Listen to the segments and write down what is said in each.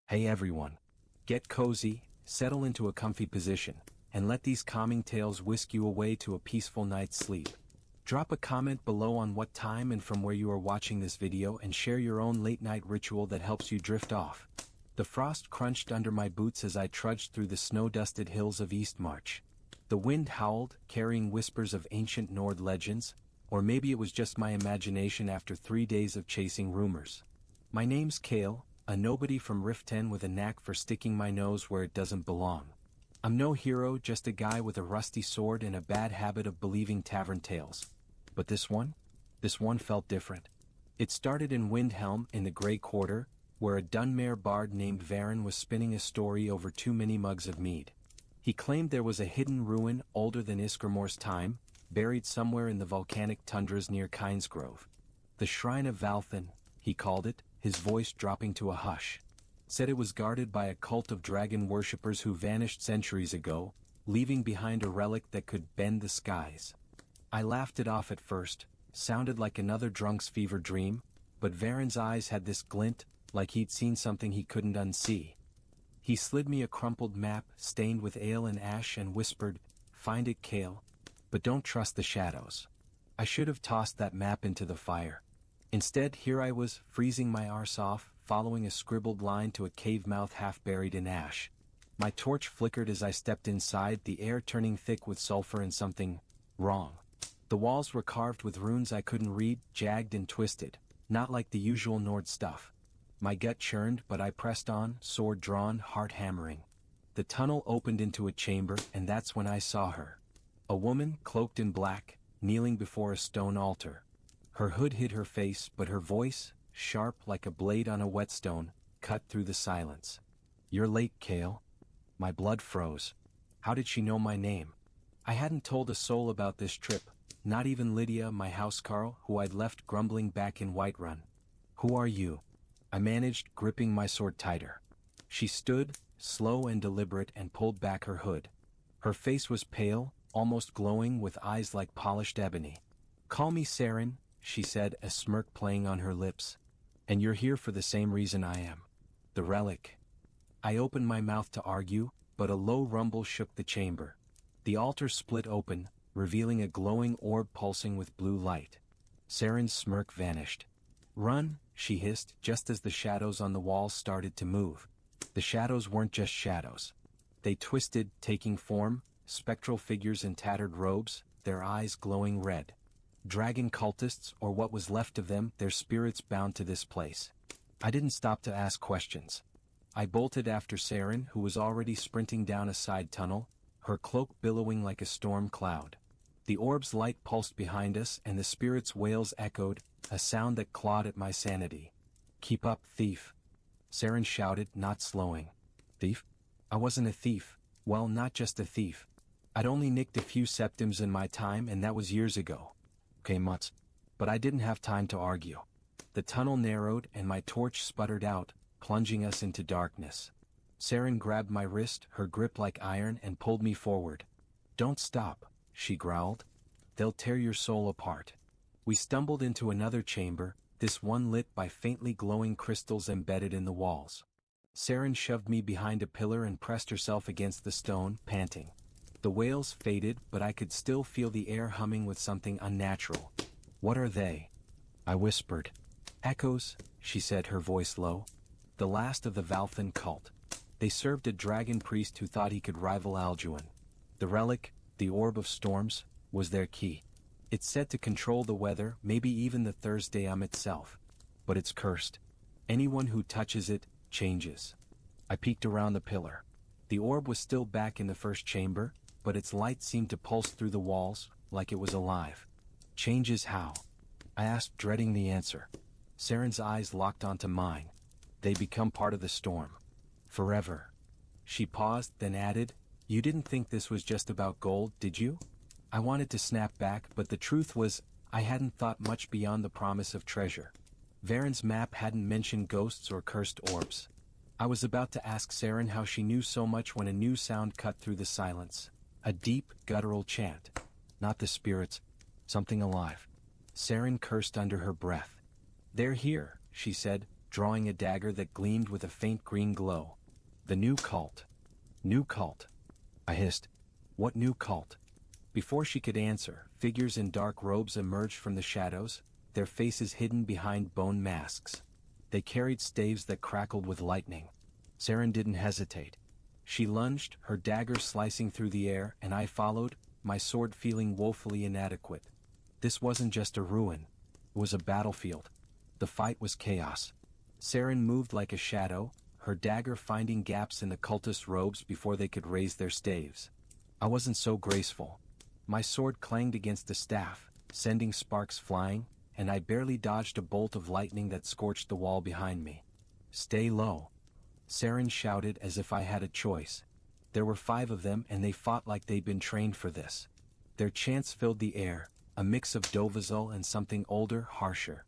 Hey everyone. Get cozy, settle into a comfy position, and let these calming tales whisk you away to a peaceful night's sleep. Drop a comment below on what time and from where you are watching this video and share your own late-night ritual that helps you drift off. The frost crunched under my boots as I trudged through the snow-dusted hills of Eastmarch. The wind howled, carrying whispers of ancient Nord legends, or maybe it was just my imagination after 3 days of chasing rumors. My name's Kael, a nobody from Riften with a knack for sticking my nose where it doesn't belong. I'm no hero, just a guy with a rusty sword and a bad habit of believing tavern tales. But this one felt different. It started in Windhelm in the Grey Quarter, where a Dunmare bard named Seryn was spinning a story over too many mugs of mead. He claimed there was a hidden ruin older than Iskermore's time, buried somewhere in the volcanic tundras near Kynesgrove. The Shrine of Valthyn, he called it, his voice dropping to a hush. Said it was guarded by a cult of dragon worshippers who vanished centuries ago, leaving behind a relic that could bend the skies. I laughed it off at first, sounded like another drunk's fever dream, but Seryn's eyes had this glint, like he'd seen something he couldn't unsee. He slid me a crumpled map stained with ale and ash and whispered, "Find it, Kael, but don't trust the shadows." I should have tossed that map into the fire. Instead, here I was, freezing my arse off, following a scribbled line to a cave mouth half buried in ash. My torch flickered as I stepped inside, the air turning thick with sulfur and something wrong. The walls were carved with runes I couldn't read, jagged and twisted, not like the usual Nord stuff. My gut churned, but I pressed on, sword drawn, heart hammering. The tunnel opened into a chamber, and that's when I saw her. A woman, cloaked in black, kneeling before a stone altar. Her hood hid her face, but her voice, sharp like a blade on a whetstone, cut through the silence. "You're late, Kael." My blood froze. How did she know my name? I hadn't told a soul about this trip, not even Lydia, my housecarl, who I'd left grumbling back in Whiterun. "Who are you?" I managed, gripping my sword tighter. She stood, slow and deliberate, and pulled back her hood. Her face was pale, almost glowing, with eyes like polished ebony. "Call me Seryn," she said, a smirk playing on her lips. "And you're here for the same reason I am. The relic." I opened my mouth to argue, but a low rumble shook the chamber. The altar split open, revealing a glowing orb pulsing with blue light. Seryn's smirk vanished. "Run," she hissed, just as the shadows on the walls started to move. The shadows weren't just shadows. They twisted, taking form, spectral figures in tattered robes, their eyes glowing red. Dragon cultists, or what was left of them, their spirits bound to this place. I didn't stop to ask questions. I bolted after Seryn, who was already sprinting down a side tunnel, her cloak billowing like a storm cloud. The orb's light pulsed behind us, and the spirit's wails echoed, a sound that clawed at my sanity. "Keep up, thief!" Seryn shouted, not slowing. "Thief? I wasn't a thief. Well, not just a thief. I'd only nicked a few septims in my time, and that was years ago. Okay, mutts. But I didn't have time to argue. The tunnel narrowed, and my torch sputtered out, plunging us into darkness. Seryn grabbed my wrist, her grip like iron, and pulled me forward. "Don't stop," she growled. "They'll tear your soul apart." We stumbled into another chamber, this one lit by faintly glowing crystals embedded in the walls. Seryn shoved me behind a pillar and pressed herself against the stone, panting. The wails faded, but I could still feel the air humming with something unnatural. "What are they?" I whispered. "Echoes," she said, her voice low. "The last of the Valthyn cult. They served a dragon priest who thought he could rival Alduin. The relic, the Orb of Storms, was their key. It's said to control the weather, maybe even the Thursday itself. But it's cursed. Anyone who touches it, changes." I peeked around the pillar. The orb was still back in the first chamber, but its light seemed to pulse through the walls, like it was alive. "Changes how?" I asked, dreading the answer. Seryn's eyes locked onto mine. "They become part of the storm. Forever." She paused, then added, "You didn't think this was just about gold, did you?" I wanted to snap back, but the truth was, I hadn't thought much beyond the promise of treasure. Seryn's map hadn't mentioned ghosts or cursed orbs. I was about to ask Seryn how she knew so much when a new sound cut through the silence. A deep, guttural chant. Not the spirits. Something alive. Seryn cursed under her breath. "They're here," she said, drawing a dagger that gleamed with a faint green glow. The new cult. New cult. I hissed. What new cult? Before she could answer, figures in dark robes emerged from the shadows, their faces hidden behind bone masks. They carried staves that crackled with lightning. Seryn didn't hesitate. She lunged, her dagger slicing through the air, and I followed, my sword feeling woefully inadequate. This wasn't just a ruin. It was a battlefield. The fight was chaos. Seryn moved like a shadow, her dagger finding gaps in the cultists' robes before they could raise their staves. I wasn't so graceful. My sword clanged against the staff, sending sparks flying, and I barely dodged a bolt of lightning that scorched the wall behind me. Stay low. Seryn shouted as if I had a choice. There were 5 of them and they fought like they'd been trained for this. Their chants filled the air, a mix of Dovizul and something older, harsher.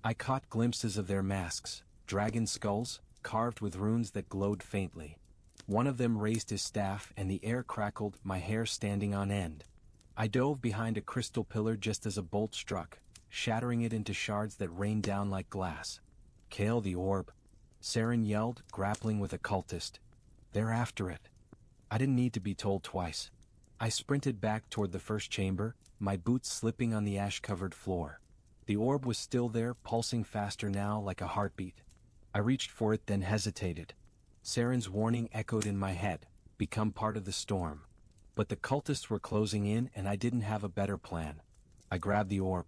I caught glimpses of their masks, dragon skulls, carved with runes that glowed faintly. One of them raised his staff and the air crackled, my hair standing on end. I dove behind a crystal pillar just as a bolt struck, shattering it into shards that rained down like glass. Kael the orb. Seryn yelled, grappling with a cultist. They're after it. I didn't need to be told twice. I sprinted back toward the first chamber, my boots slipping on the ash-covered floor. The orb was still there, pulsing faster now like a heartbeat. I reached for it then hesitated. Seryn's warning echoed in my head, become part of the storm. But the cultists were closing in and I didn't have a better plan. I grabbed the orb.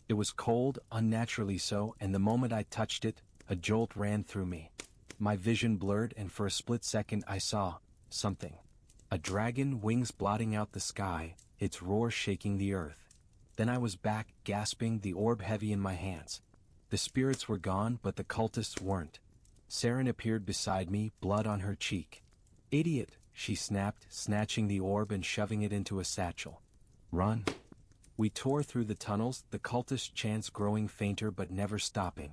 It was cold, unnaturally so, and the moment I touched it, a jolt ran through me. My vision blurred and for a split second I saw something. A dragon, wings blotting out the sky, its roar shaking the earth. Then I was back, gasping, the orb heavy in my hands. The spirits were gone, but the cultists weren't. Seryn appeared beside me, blood on her cheek. Idiot, she snapped, snatching the orb and shoving it into a satchel. Run. We tore through the tunnels, the cultist chants growing fainter but never stopping.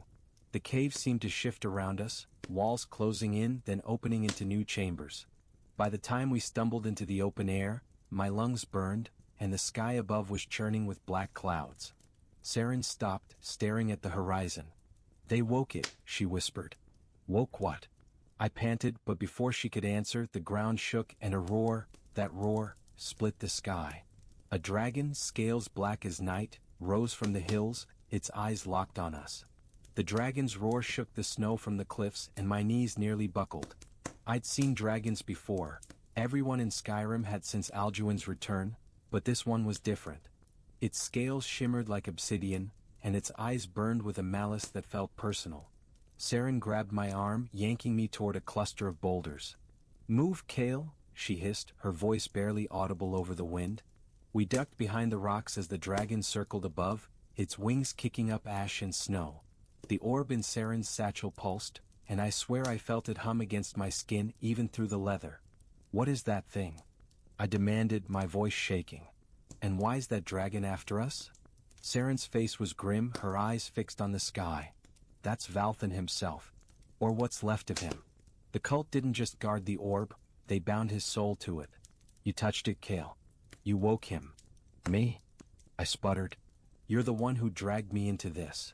The cave seemed to shift around us, walls closing in, then opening into new chambers. By the time we stumbled into the open air, my lungs burned, and the sky above was churning with black clouds. Seryn stopped, staring at the horizon. They woke it, she whispered. Woke what? I panted, but before she could answer, the ground shook and a roar, that roar, split the sky. A dragon, scales black as night, rose from the hills, its eyes locked on us. The dragon's roar shook the snow from the cliffs and my knees nearly buckled. I'd seen dragons before. Everyone in Skyrim had since Alduin's return, but this one was different. Its scales shimmered like obsidian, and its eyes burned with a malice that felt personal. Seryn grabbed my arm, yanking me toward a cluster of boulders. Move, Kael, she hissed, her voice barely audible over the wind. We ducked behind the rocks as the dragon circled above, its wings kicking up ash and snow. The orb in Seryn's satchel pulsed, and I swear I felt it hum against my skin even through the leather. What is that thing? I demanded, my voice shaking. And why's that dragon after us? Seryn's face was grim, her eyes fixed on the sky. That's Valthyn himself. Or what's left of him. The cult didn't just guard the orb, they bound his soul to it. You touched it, Kael. You woke him. Me? I sputtered. You're the one who dragged me into this.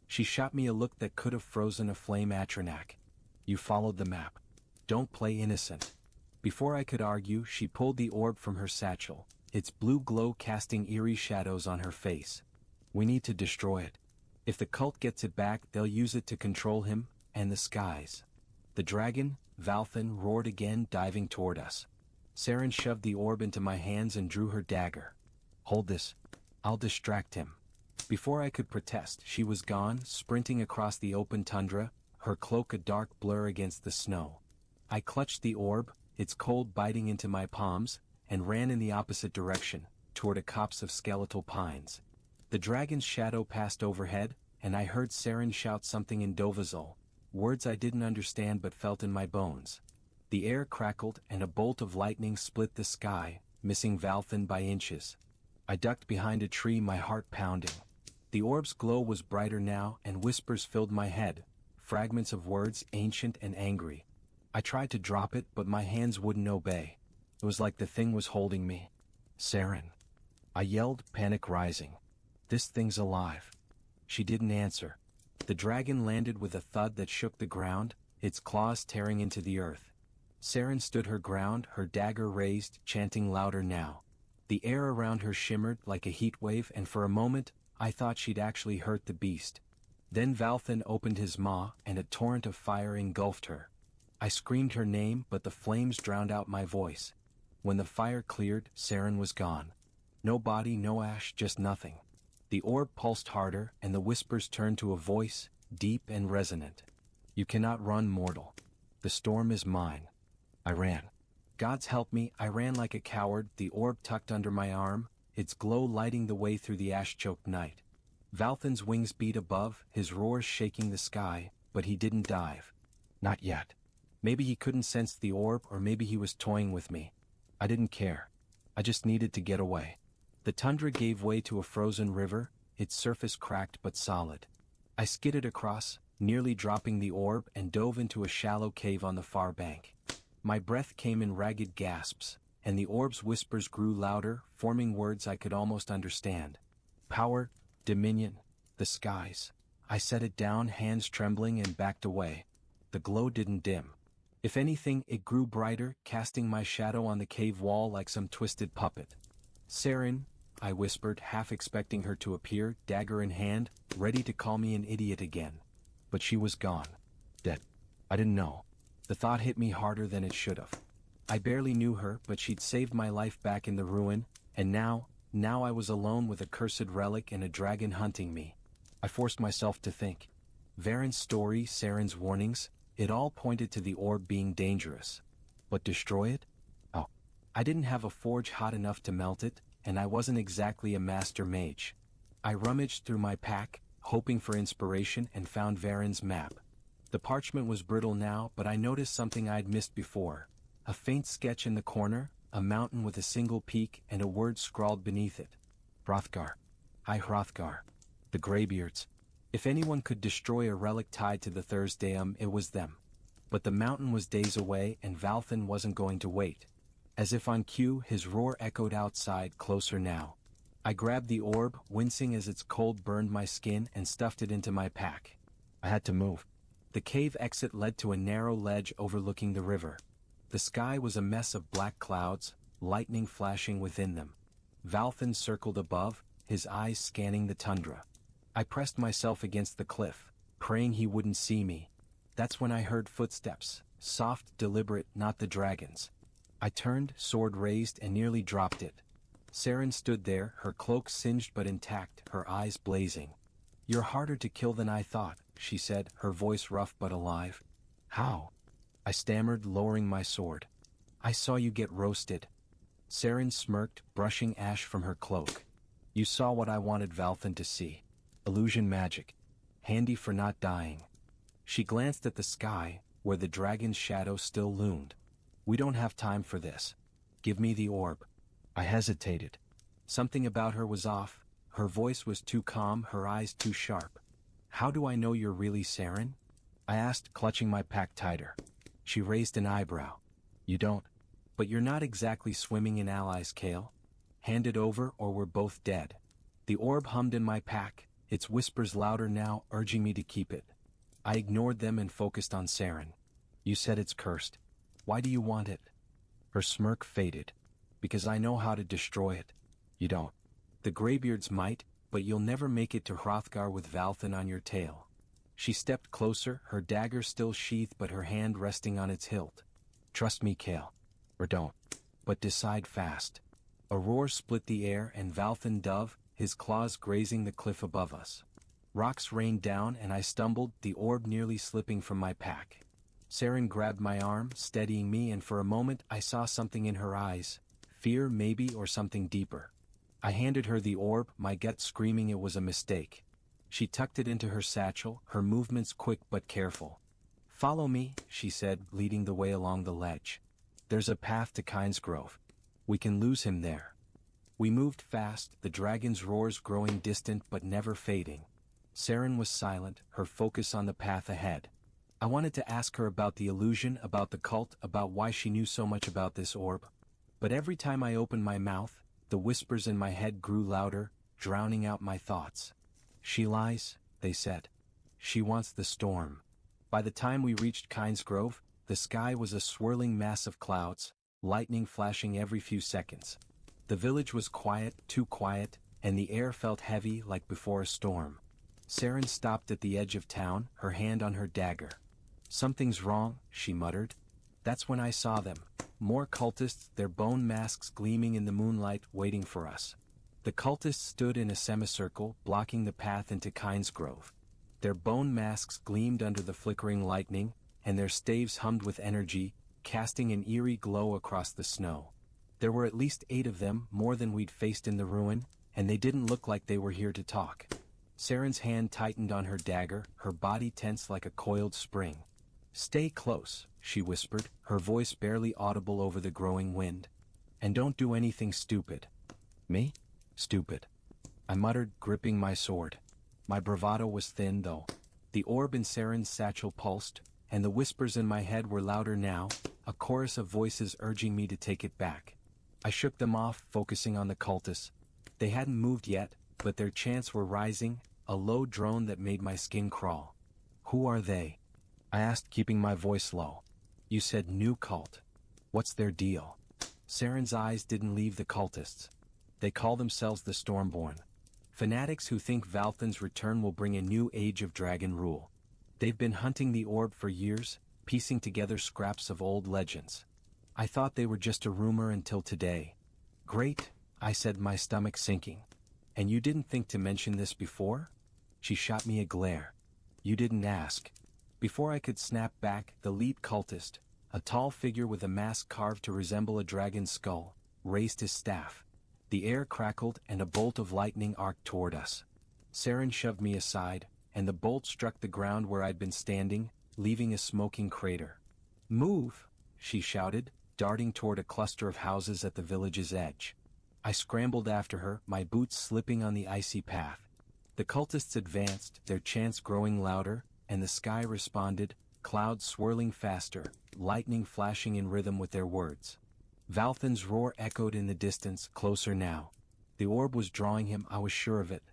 She shot me a look that could have frozen a flame Atronak. You followed the map. Don't play innocent. Before I could argue, she pulled the orb from her satchel, its blue glow casting eerie shadows on her face. We need to destroy it. If the cult gets it back, they'll use it to control him, and the skies. The dragon, Valthyn, roared again, diving toward us. Seryn shoved the orb into my hands and drew her dagger. Hold this. I'll distract him. Before I could protest, she was gone, sprinting across the open tundra, her cloak a dark blur against the snow. I clutched the orb, its cold biting into my palms, and ran in the opposite direction, toward a copse of skeletal pines. The dragon's shadow passed overhead, and I heard Seryn shout something in Dovizul, words I didn't understand but felt in my bones. The air crackled and a bolt of lightning split the sky, missing Valthyn by inches. I ducked behind a tree, my heart pounding. The orb's glow was brighter now, and whispers filled my head, fragments of words ancient and angry. I tried to drop it, but my hands wouldn't obey. It was like the thing was holding me. Seryn. I yelled, panic rising. This thing's alive. She didn't answer. The dragon landed with a thud that shook the ground, its claws tearing into the earth. Seryn stood her ground, her dagger raised, chanting louder now. The air around her shimmered like a heat wave, and for a moment, I thought she'd actually hurt the beast. Then Valthyn opened his maw, and a torrent of fire engulfed her. I screamed her name, but the flames drowned out my voice. When the fire cleared, Seryn was gone. No body, no ash, just nothing. The orb pulsed harder, and the whispers turned to a voice, deep and resonant. You cannot run, mortal. The storm is mine. I ran. Gods help me, I ran like a coward, the orb tucked under my arm, its glow lighting the way through the ash-choked night. Valthyn's wings beat above, his roars shaking the sky, but he didn't dive. Not yet. Maybe he couldn't sense the orb, or maybe he was toying with me. I didn't care. I just needed to get away. The tundra gave way to a frozen river, its surface cracked but solid. I skidded across, nearly dropping the orb, and dove into a shallow cave on the far bank. My breath came in ragged gasps, and the orb's whispers grew louder, forming words I could almost understand. Power, dominion, the skies. I set it down, hands trembling, and backed away. The glow didn't dim. If anything, it grew brighter, casting my shadow on the cave wall like some twisted puppet. Seryn, I whispered, half expecting her to appear, dagger in hand, ready to call me an idiot again. But she was gone. Dead. I didn't know. The thought hit me harder than it should have. I barely knew her, but she'd saved my life back in the ruin, and now I was alone with a cursed relic and a dragon hunting me. I forced myself to think. Varen's story, Seryn's warnings, it all pointed to the orb being dangerous. But destroy it? Oh. I didn't have a forge hot enough to melt it, and I wasn't exactly a master mage. I rummaged through my pack, hoping for inspiration, and found Varen's map. The parchment was brittle now, but I noticed something I'd missed before. A faint sketch in the corner, a mountain with a single peak, and a word scrawled beneath it. Hrothgar. Hi Hrothgar. The Greybeards. If anyone could destroy a relic tied to the Thursdayum, it was them. But the mountain was days away, and Valthyn wasn't going to wait. As if on cue, his roar echoed outside, closer now. I grabbed the orb, wincing as its cold burned my skin, and stuffed it into my pack. I had to move. The cave exit led to a narrow ledge overlooking the river. The sky was a mess of black clouds, lightning flashing within them. Valthyn circled above, his eyes scanning the tundra. I pressed myself against the cliff, praying he wouldn't see me. That's when I heard footsteps, soft, deliberate, not the dragon's. I turned, sword raised, and nearly dropped it. Seryn stood there, her cloak singed but intact, her eyes blazing. You're harder to kill than I thought, she said, her voice rough but alive. How? I stammered, lowering my sword. I saw you get roasted. Seryn smirked, brushing ash from her cloak. You saw what I wanted Valthyn to see. Illusion magic. Handy for not dying. She glanced at the sky, where the dragon's shadow still loomed. We don't have time for this. Give me the orb. I hesitated. Something about her was off. Her voice was too calm, her eyes too sharp. How do I know you're really Seryn? I asked, clutching my pack tighter. She raised an eyebrow. You don't. But you're not exactly swimming in allies, Kael. Hand it over or we're both dead. The orb hummed in my pack, its whispers louder now, urging me to keep it. I ignored them and focused on Seryn. You said it's cursed. Why do you want it? Her smirk faded. Because I know how to destroy it. You don't. The Greybeards might, but you'll never make it to Hrothgar with Valthyn on your tail. She stepped closer, her dagger still sheathed but her hand resting on its hilt. Trust me, Kael. Or don't. But decide fast. A roar split the air and Valthyn dove, his claws grazing the cliff above us. Rocks rained down and I stumbled, the orb nearly slipping from my pack. Seryn grabbed my arm, steadying me, and for a moment I saw something in her eyes. Fear maybe, or something deeper. I handed her the orb, my gut screaming it was a mistake. She tucked it into her satchel, her movements quick but careful. Follow me, she said, leading the way along the ledge. There's a path to Kynesgrove. We can lose him there. We moved fast, the dragon's roars growing distant but never fading. Seryn was silent, her focus on the path ahead. I wanted to ask her about the illusion, about the cult, about why she knew so much about this orb. But every time I opened my mouth, the whispers in my head grew louder, drowning out my thoughts. She lies, they said. she wants the storm. By the time we reached Grove, the sky was a swirling mass of clouds, lightning flashing every few seconds. The village was quiet, too quiet, and the air felt heavy like before a storm. Seryn stopped at the edge of town, her hand on her dagger. "Something's wrong," she muttered. That's when I saw them. More cultists, their bone masks gleaming in the moonlight, waiting for us. The cultists stood in a semicircle, blocking the path into Grove. Their bone masks gleamed under the flickering lightning, and their staves hummed with energy, casting an eerie glow across the snow. There were at least 8 of them, more than we'd faced in the ruin, and they didn't look like they were here to talk. Seryn's hand tightened on her dagger, her body tense like a coiled spring. "Stay close," she whispered, her voice barely audible over the growing wind. "And don't do anything stupid." "Me? Stupid?" I muttered, gripping my sword. My bravado was thin, though. The orb in Seryn's satchel pulsed, and the whispers in my head were louder now, a chorus of voices urging me to take it back. I shook them off, focusing on the cultists. They hadn't moved yet, but their chants were rising, a low drone that made my skin crawl. "Who are they?" I asked, keeping my voice low. "You said new cult. What's their deal?" Seryn's eyes didn't leave the cultists. "They call themselves the Stormborn. Fanatics who think Valthyn's return will bring a new age of dragon rule. They've been hunting the orb for years, piecing together scraps of old legends. I thought they were just a rumor until today." "Great," I said, my stomach sinking. "And you didn't think to mention this before?" She shot me a glare. "You didn't ask." Before I could snap back, the lead cultist, a tall figure with a mask carved to resemble a dragon's skull, raised his staff. The air crackled and a bolt of lightning arced toward us. Seryn shoved me aside, and the bolt struck the ground where I'd been standing, leaving a smoking crater. "Move!" she shouted, darting toward a cluster of houses at the village's edge. I scrambled after her, my boots slipping on the icy path. The cultists advanced, their chants growing louder, and the sky responded, clouds swirling faster, lightning flashing in rhythm with their words. Valthyn's roar echoed in the distance, closer now. The orb was drawing him, I was sure of it.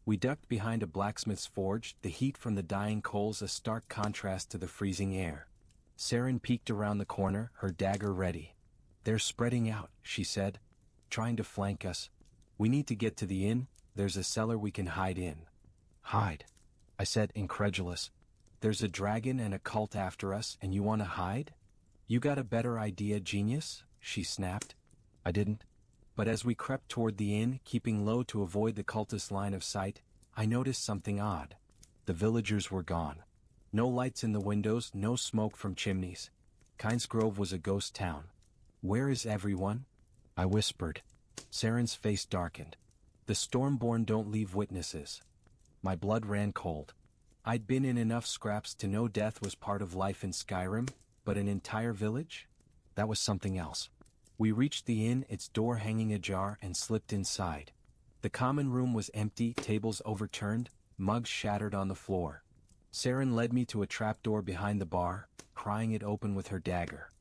We ducked behind a blacksmith's forge, the heat from the dying coals a stark contrast to the freezing air. Seryn peeked around the corner, her dagger ready. "They're spreading out," she said, "trying to flank us. We need to get to the inn, there's a cellar we can hide in." "Hide?" I said, incredulous. "There's a dragon and a cult after us, and you want to hide? You got a better idea, genius?" she snapped. I didn't. But as we crept toward the inn, keeping low to avoid the cultist line of sight, I noticed something odd. The villagers were gone. No lights in the windows, no smoke from chimneys. Grove was a ghost town. "Where is everyone?" I whispered. Seryn's face darkened. "The Stormborn don't leave witnesses." My blood ran cold. I'd been in enough scraps to know death was part of life in Skyrim, but an entire village? That was something else. We reached the inn, its door hanging ajar, and slipped inside. The common room was empty, tables overturned, mugs shattered on the floor. Seryn led me to a trapdoor behind the bar, prying it open with her dagger.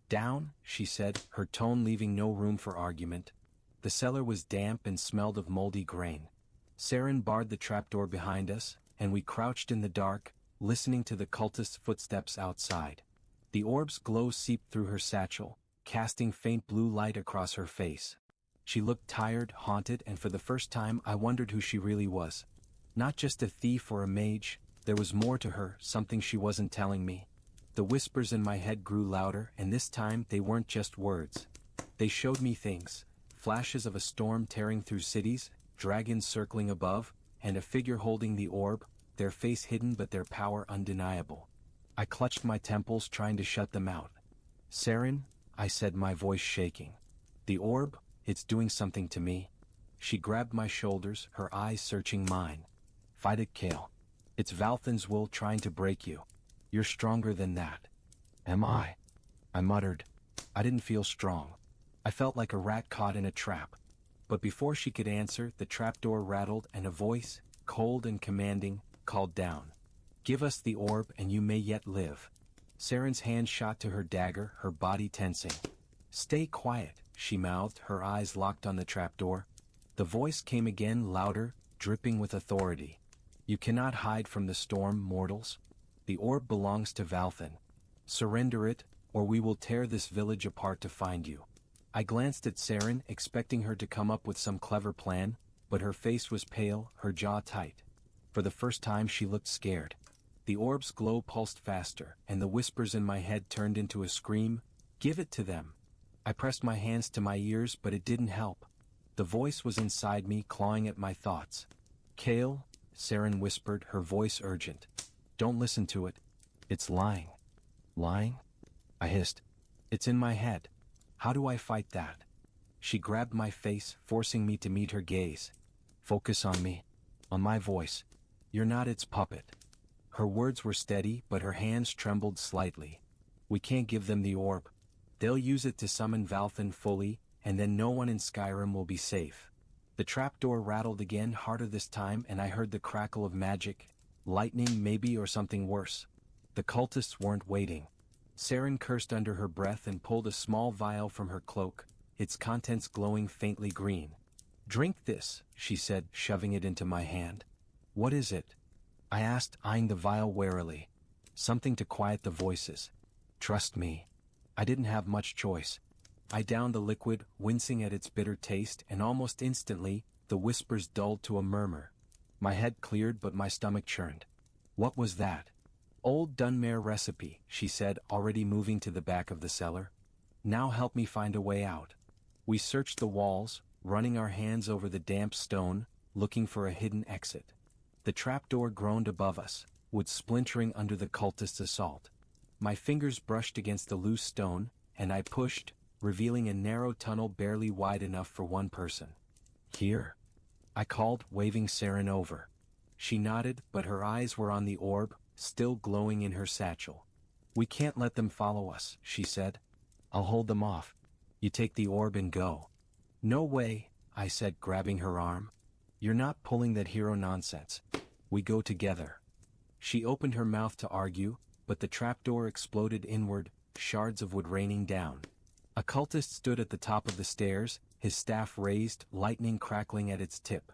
"Down," she said, her tone leaving no room for argument. The cellar was damp and smelled of moldy grain. Seryn barred the trapdoor behind us, and we crouched in the dark, listening to the cultist's footsteps outside. The orb's glow seeped through her satchel, casting faint blue light across her face. She looked tired, haunted, and for the first time I wondered who she really was. Not just a thief or a mage, there was more to her, something she wasn't telling me. The whispers in my head grew louder, and this time they weren't just words. They showed me things, flashes of a storm tearing through cities, dragons circling above, and a figure holding the orb, their face hidden but their power undeniable. I clutched my temples, trying to shut them out. "Seryn," I said, my voice shaking. "The orb, it's doing something to me." She grabbed my shoulders, her eyes searching mine. "Fight it, Kael. It's Valthyn's will trying to break you. You're stronger than that." "Am I?" I muttered. I didn't feel strong. I felt like a rat caught in a trap. But before she could answer, the trapdoor rattled and a voice, cold and commanding, called down. "Give us the orb and you may yet live." Seryn's hand shot to her dagger, her body tensing. "Stay quiet," she mouthed, her eyes locked on the trapdoor. The voice came again, louder, dripping with authority. You cannot hide from the storm, mortals. The orb belongs to Valthyn. Surrender it, or we will tear this village apart to find you. I glanced at Seryn, expecting her to come up with some clever plan, but her face was pale, her jaw tight. For the first time she looked scared. The orb's glow pulsed faster, and the whispers in my head turned into a scream, "Give it to them!" I pressed my hands to my ears, but it didn't help. The voice was inside me, clawing at my thoughts. "Kael," Seryn whispered, her voice urgent. "Don't listen to it. It's lying." "Lying?" I hissed. "It's in my head. How do I fight that?" She grabbed my face, forcing me to meet her gaze. "Focus on me. On my voice. You're not its puppet." Her words were steady, but her hands trembled slightly. "We can't give them the orb. They'll use it to summon Valthyn fully, and then no one in Skyrim will be safe." The trapdoor rattled again, harder this time, and I heard the crackle of magic. Lightning maybe, or something worse. The cultists weren't waiting. Seryn cursed under her breath and pulled a small vial from her cloak, its contents glowing faintly green. "Drink this," she said, shoving it into my hand. "What is it?" I asked, eyeing the vial warily. "Something to quiet the voices. Trust me." I didn't have much choice. I downed the liquid, wincing at its bitter taste, and almost instantly, the whispers dulled to a murmur. My head cleared, but my stomach churned. "What was that?" "Old Dunmare recipe," she said, already moving to the back of the cellar. "Now help me find a way out." We searched the walls, running our hands over the damp stone, looking for a hidden exit. The trapdoor groaned above us, wood splintering under the cultists' assault. My fingers brushed against the loose stone, and I pushed, revealing a narrow tunnel barely wide enough for one person. "Here," I called, waving Seryn over. She nodded, but her eyes were on the orb, still glowing in her satchel. "We can't let them follow us," she said. "I'll hold them off. You take the orb and go." "No way," I said, grabbing her arm. "You're not pulling that hero nonsense. We go together." She opened her mouth to argue, but the trapdoor exploded inward, shards of wood raining down. A cultist stood at the top of the stairs, his staff raised, lightning crackling at its tip.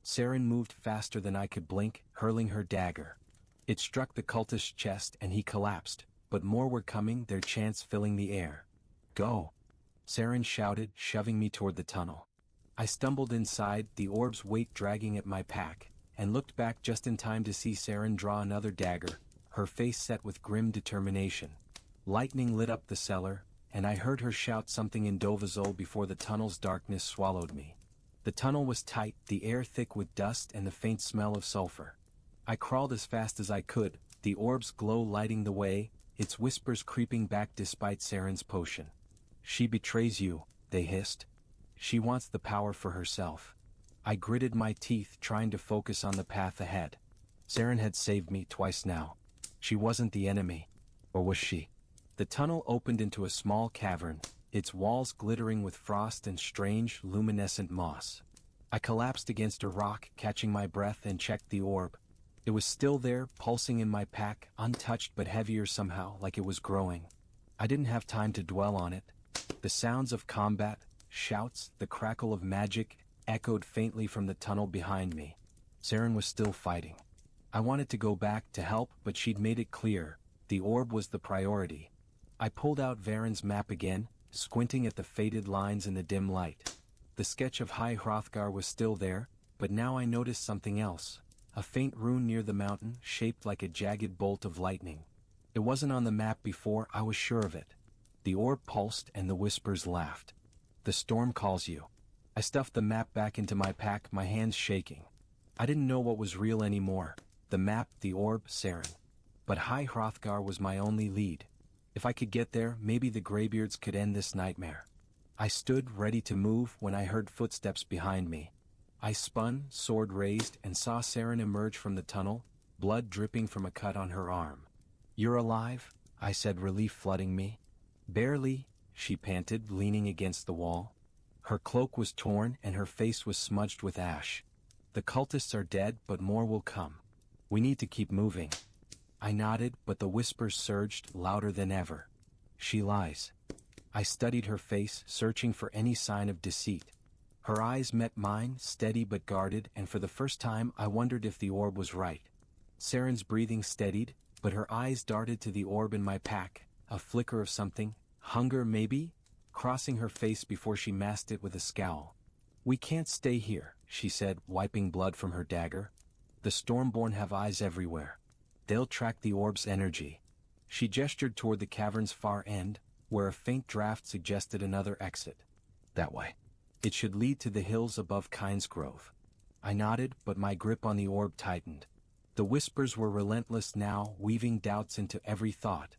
Seryn moved faster than I could blink, hurling her dagger. It struck the cultist's chest and he collapsed, but more were coming, their chants filling the air. "Go!" Seryn shouted, shoving me toward the tunnel. I stumbled inside, the orb's weight dragging at my pack, and looked back just in time to see Seryn draw another dagger, her face set with grim determination. Lightning lit up the cellar, and I heard her shout something in Dovizol before the tunnel's darkness swallowed me. The tunnel was tight, the air thick with dust and the faint smell of sulfur. I crawled as fast as I could, the orb's glow lighting the way, its whispers creeping back despite Seryn's potion. "She betrays you," they hissed. "She wants the power for herself." I gritted my teeth, trying to focus on the path ahead. Seryn had saved me twice now. She wasn't the enemy. Or was she? The tunnel opened into a small cavern, its walls glittering with frost and strange, luminescent moss. I collapsed against a rock, catching my breath, and checked the orb. It was still there, pulsing in my pack, untouched but heavier somehow, like it was growing. I didn't have time to dwell on it. The sounds of combat, shouts, the crackle of magic, echoed faintly from the tunnel behind me. Seryn was still fighting. I wanted to go back to help, but she'd made it clear, the orb was the priority. I pulled out Varen's map again, squinting at the faded lines in the dim light. The sketch of High Hrothgar was still there, but now I noticed something else. A faint rune near the mountain, shaped like a jagged bolt of lightning. It wasn't on the map before, I was sure of it. The orb pulsed and the whispers laughed. "The storm calls you." I stuffed the map back into my pack, my hands shaking. I didn't know what was real anymore. The map, the orb, Seryn. But High Hrothgar was my only lead. If I could get there, maybe the Greybeards could end this nightmare. I stood, ready to move, when I heard footsteps behind me. I spun, sword raised, and saw Seryn emerge from the tunnel, blood dripping from a cut on her arm. "You're alive?" I said, relief flooding me. "Barely," she panted, leaning against the wall. Her cloak was torn and her face was smudged with ash. "The cultists are dead, but more will come. We need to keep moving." I nodded, but the whispers surged, louder than ever. "She lies." I studied her face, searching for any sign of deceit. Her eyes met mine, steady but guarded, and for the first time I wondered if the orb was right. Seryn's breathing steadied, but her eyes darted to the orb in my pack, a flicker of something, hunger maybe, crossing her face before she masked it with a scowl. "We can't stay here," she said, wiping blood from her dagger. "The Stormborn have eyes everywhere. They'll track the orb's energy." She gestured toward the cavern's far end, where a faint draft suggested another exit. "That way. It should lead to the hills above Kynesgrove." I nodded, but my grip on the orb tightened. The whispers were relentless now, weaving doubts into every thought.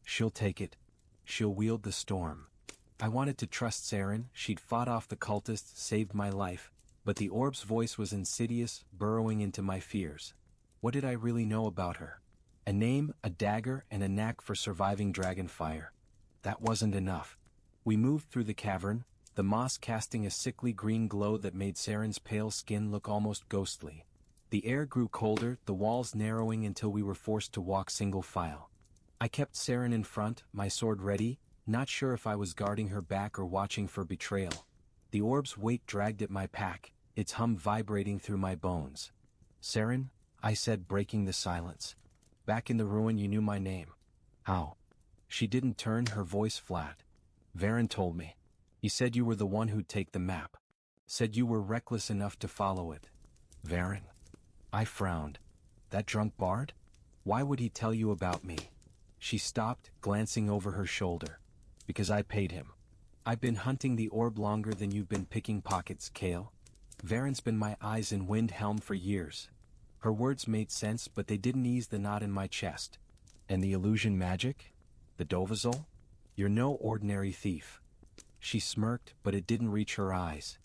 "She'll take it. She'll wield the storm." I wanted to trust Seryn. She'd fought off the cultists, saved my life, but the orb's voice was insidious, burrowing into my fears. What did I really know about her? A name, a dagger, and a knack for surviving dragonfire. That wasn't enough. We moved through the cavern, the moss casting a sickly green glow that made Seryn's pale skin look almost ghostly. The air grew colder, the walls narrowing until we were forced to walk single file. I kept Seryn in front, my sword ready, not sure if I was guarding her back or watching for betrayal. The orb's weight dragged at my pack, its hum vibrating through my bones. "Seryn," I said, breaking the silence. "Back in the ruin you knew my name." "How?" She didn't turn, her voice flat. "Varen told me. He said you were the one who'd take the map. Said you were reckless enough to follow it." "Varen?" I frowned. "That drunk bard? Why would he tell you about me?" She stopped, glancing over her shoulder. "Because I paid him. I've been hunting the orb longer than you've been picking pockets, Kael. Varen's been my eyes in Windhelm for years." Her words made sense, but they didn't ease the knot in my chest. "And the illusion magic? The Dovazol? You're no ordinary thief." She smirked, but it didn't reach her eyes.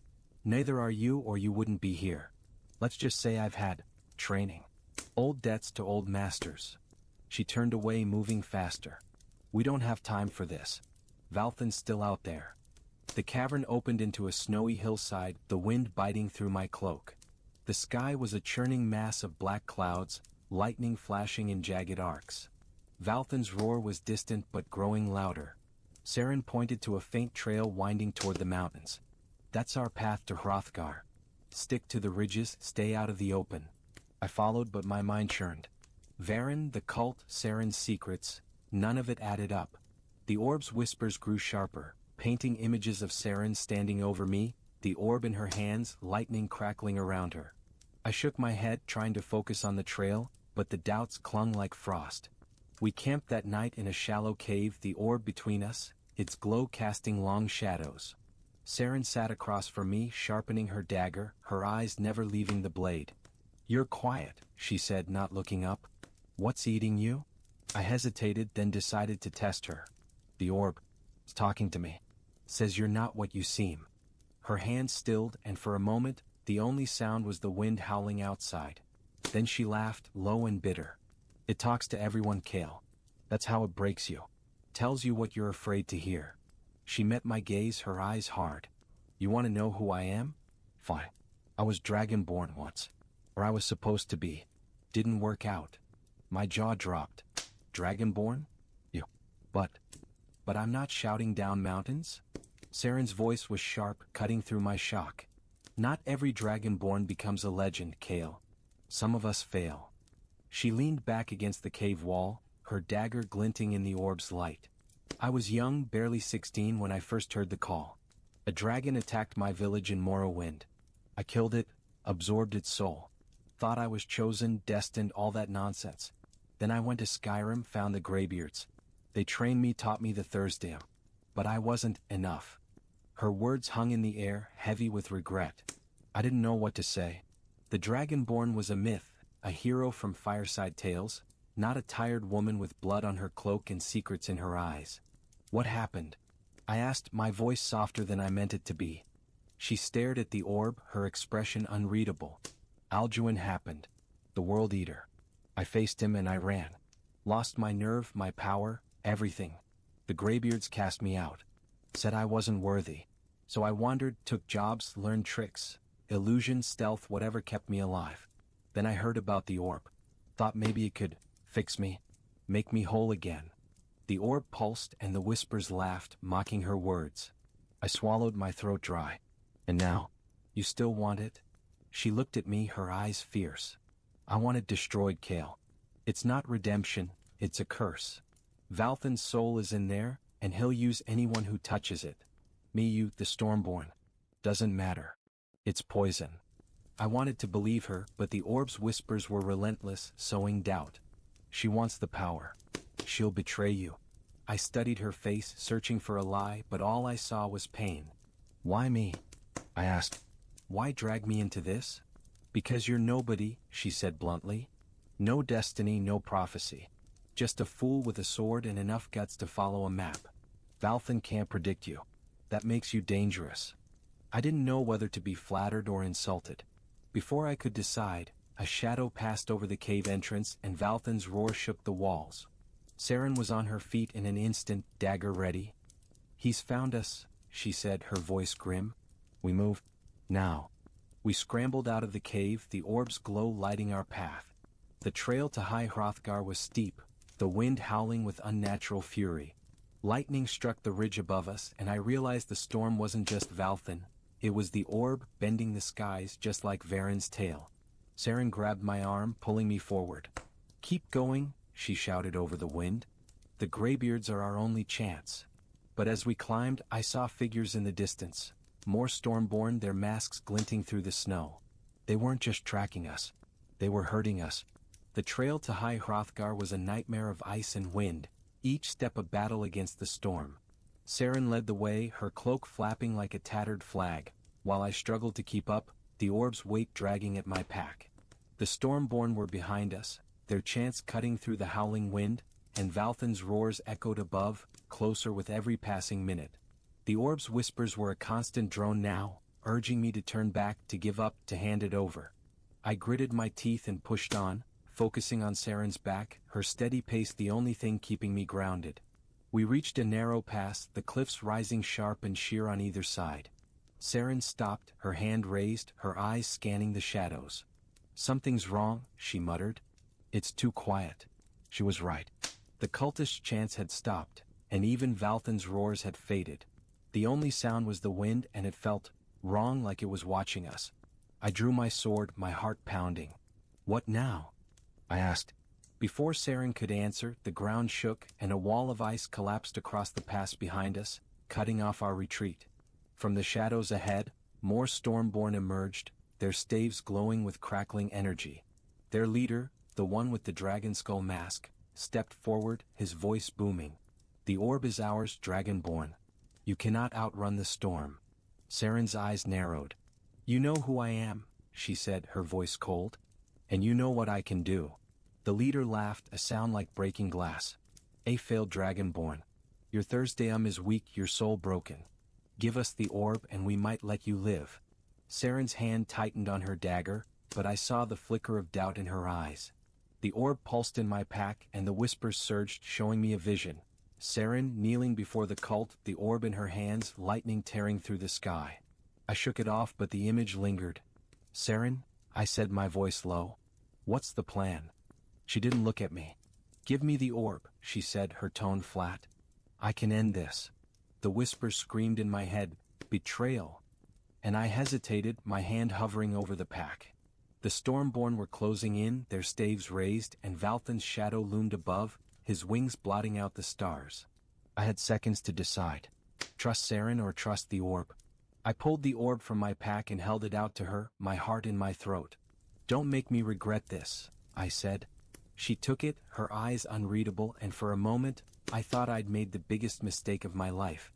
"Neither are you, or you wouldn't be here. Let's just say I've had training. Old debts to old masters." She turned away, moving faster. "We don't have time for this. Valthyn's still out there." The cavern opened into a snowy hillside, the wind biting through my cloak. The sky was a churning mass of black clouds, lightning flashing in jagged arcs. Valthyn's roar was distant but growing louder. Seryn pointed to a faint trail winding toward the mountains. "That's our path to Hrothgar. Stick to the ridges, stay out of the open." I followed, but my mind churned. Varen, the cult, Seryn's secrets, none of it added up. The orb's whispers grew sharper, painting images of Seryn standing over me, the orb in her hands, lightning crackling around her. I shook my head, trying to focus on the trail, but the doubts clung like frost. We camped that night in a shallow cave, the orb between us, its glow casting long shadows. Seryn sat across from me, sharpening her dagger, her eyes never leaving the blade. "You're quiet," she said, not looking up. "What's eating you?" I hesitated, then decided to test her. "The orb is talking to me. Says you're not what you seem." Her hand stilled, and for a moment, the only sound was the wind howling outside. Then she laughed, low and bitter. "It talks to everyone, Kael. That's how it breaks you. Tells you what you're afraid to hear." She met my gaze, her eyes hard. "You want to know who I am? Fine. I was Dragonborn once. Or I was supposed to be. Didn't work out." My jaw dropped. "Dragonborn? You. But I'm not shouting down mountains?" Seryn's voice was sharp, cutting through my shock. "Not every Dragonborn becomes a legend, Kael. Some of us fail." She leaned back against the cave wall, her dagger glinting in the orb's light. "I was young, barely 16 when I first heard the call. A dragon attacked my village in Morrowind. I killed it, absorbed its soul. Thought I was chosen, destined, all that nonsense. Then I went to Skyrim, found the Greybeards. They trained me, taught me the Thursday. But I wasn't enough." Her words hung in the air, heavy with regret. I didn't know what to say. The Dragonborn was a myth, a hero from fireside tales, not a tired woman with blood on her cloak and secrets in her eyes. "What happened?" I asked, my voice softer than I meant it to be. She stared at the orb, her expression unreadable. "Alduin happened. The World Eater. I faced him and I ran. Lost my nerve, my power, everything. The Greybeards cast me out. Said I wasn't worthy. So I wandered, took jobs, learned tricks. Illusion, stealth, whatever kept me alive. Then I heard about the orb. Thought maybe it could fix me. Make me whole again." The orb pulsed and the whispers laughed, mocking her words. I swallowed, my throat dry. "And now? You still want it? She looked at me, her eyes fierce. I want it destroyed, Kael. It's not redemption, it's a curse. Valthyn's soul is in there, and he'll use anyone who touches it. Me, you, the Stormborn. Doesn't matter. It's poison. I wanted to believe her, but the orb's whispers were relentless, sowing doubt. She wants the power. She'll betray you. I studied her face, searching for a lie, but all I saw was pain. Why me? I asked. Why drag me into this? Because you're nobody, she said bluntly. No destiny, no prophecy. Just a fool with a sword and enough guts to follow a map. Valthyn can't predict you. That makes you dangerous. I didn't know whether to be flattered or insulted. Before I could decide, a shadow passed over the cave entrance and Valthyn's roar shook the walls. Seryn was on her feet in an instant, dagger ready. He's found us, she said, her voice grim. We move. Now. We scrambled out of the cave, the orb's glow lighting our path. The trail to High Hrothgar was steep, the wind howling with unnatural fury. Lightning struck the ridge above us, and I realized the storm wasn't just Valthyn. It was the orb, bending the skies just like Varen's tail. Seryn grabbed my arm, pulling me forward. Keep going, she shouted over the wind. The Greybeards are our only chance. But as we climbed, I saw figures in the distance. More Stormborn, their masks glinting through the snow. They weren't just tracking us. They were hurting us. The trail to High Hrothgar was a nightmare of ice and wind, each step a battle against the storm. Seryn led the way, her cloak flapping like a tattered flag, while I struggled to keep up, the orb's weight dragging at my pack. The Stormborn were behind us, their chants cutting through the howling wind, and Valthyn's roars echoed above, closer with every passing minute. The orb's whispers were a constant drone now, urging me to turn back, to give up, to hand it over. I gritted my teeth and pushed on, focusing on Seryn's back, her steady pace the only thing keeping me grounded. We reached a narrow pass, the cliffs rising sharp and sheer on either side. Seryn stopped, her hand raised, her eyes scanning the shadows. Something's wrong, she muttered. It's too quiet. She was right. The cultists' chants had stopped, and even Valthyn's roars had faded. The only sound was the wind, and it felt wrong, like it was watching us. I drew my sword, my heart pounding. What now? I asked. Before Seryn could answer, the ground shook, and a wall of ice collapsed across the pass behind us, cutting off our retreat. From the shadows ahead, more Stormborn emerged, their staves glowing with crackling energy. Their leader, the one with the dragon skull mask, stepped forward, his voice booming. The orb is ours, Dragonborn. You cannot outrun the storm. Seryn's eyes narrowed. You know who I am, she said, her voice cold. And you know what I can do. The leader laughed, a sound like breaking glass. A failed Dragonborn. Your Thursdayum is weak, your soul broken. Give us the orb and we might let you live. Seryn's hand tightened on her dagger, but I saw the flicker of doubt in her eyes. The orb pulsed in my pack and the whispers surged, showing me a vision. Seryn kneeling before the cult, the orb in her hands, lightning tearing through the sky. I shook it off, but the image lingered. Seryn, I said, my voice low. What's the plan? She didn't look at me. Give me the orb, she said, her tone flat. I can end this. The whispers screamed in my head, betrayal. And I hesitated, my hand hovering over the pack. The Stormborn were closing in, their staves raised, and Valthyn's shadow loomed above, his wings blotting out the stars. I had seconds to decide. Trust Seryn or trust the orb. I pulled the orb from my pack and held it out to her, my heart in my throat. Don't make me regret this, I said. She took it, her eyes unreadable, and for a moment, I thought I'd made the biggest mistake of my life.